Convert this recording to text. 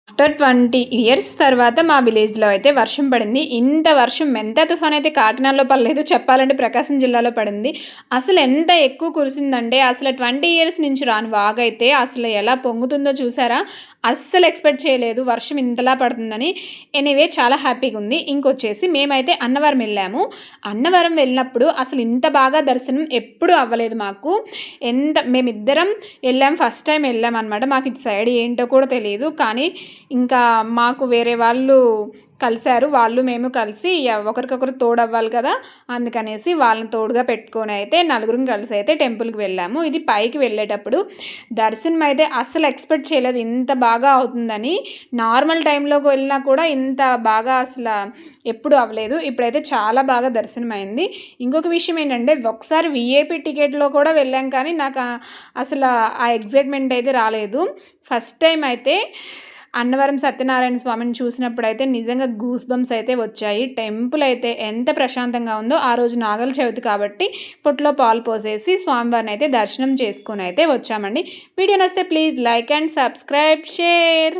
After 20 years తర్వాత మా విలేజ్‌లో అయితే వర్షం పడింది. ఇంత వర్షం మెంత తుఫాన్ అయితే కాకినాడలో పడలేదు. చెప్పాలంటే ప్రకాశం జిల్లాలో పడింది. అసలు ఎంత ఎక్కువ కురిసిందంటే అసలు 20 ఇయర్స్ నుంచి రాని వాగైతే అసలు ఎలా పొంగుతుందో చూసారా? అస్సలు ఎక్స్‌పెక్ట్ చేయలేదు వర్షం ఇంతలా పడుతుందని. ఎనీవే చాలా హ్యాపీగా ఉంది. ఇంకొచ్చేసి మేమైతే అన్నవరం వెళ్ళాము. అన్నవరం వెళ్ళినప్పుడు అసలు ఇంత బాగా దర్శనం ఎప్పుడూ అవ్వలేదు మాకు. మేమిద్దరం వెళ్ళాం. ఫస్ట్ టైమ్ వెళ్ళామనమాట. మాకు ఇటు సైడ్ ఏంటో కూడా తెలీదు. కానీ ఇంకా మాకు వేరే వాళ్ళు కలిసారు. వాళ్ళు మేము కలిసి ఒకరికొకరు తోడవ్వాలి కదా! అందుకనేసి వాళ్ళని తోడుగా పెట్టుకొని అయితే నలుగురం కలిసి అయితే టెంపుల్‌కి వెళ్ళాము. ఇది పైకి వెళ్ళేటప్పుడు దర్శనం అయితే అస్సలు ఎక్స్‌పెక్ట్ చేయలేదు ఇంత బాగా అవుతుందని. నార్మల్ టైంలోకి వెళ్ళినా కూడా ఇంత బాగా ఎప్పుడు అవ్వలేదు. ఇప్పుడైతే చాలా బాగా దర్శనం అయింది. ఇంకొక విషయం ఏంటంటే ఒకసారి వీఐపీ టికెట్‌లో కూడా వెళ్ళాం కానీ నాకు అసలు ఆ ఎక్సైట్‌మెంట్ అయితే రాలేదు. ఫస్ట్ టైం అయితే అన్నవరం సత్యనారాయణ స్వామిని చూసినప్పుడైతే నిజంగా గూస్ బంప్స్ అయితే వచ్చాయి. టెంపుల్ అయితే ఎంత ప్రశాంతంగా ఉందో ఆ రోజు నాగల చవితి కాబట్టి పొట్లో పాలు పోసేసి స్వామివారిని అయితే దర్శనం చేసుకొని అయితే వచ్చామండి. వీడియో నచ్చితే please like and subscribe, share.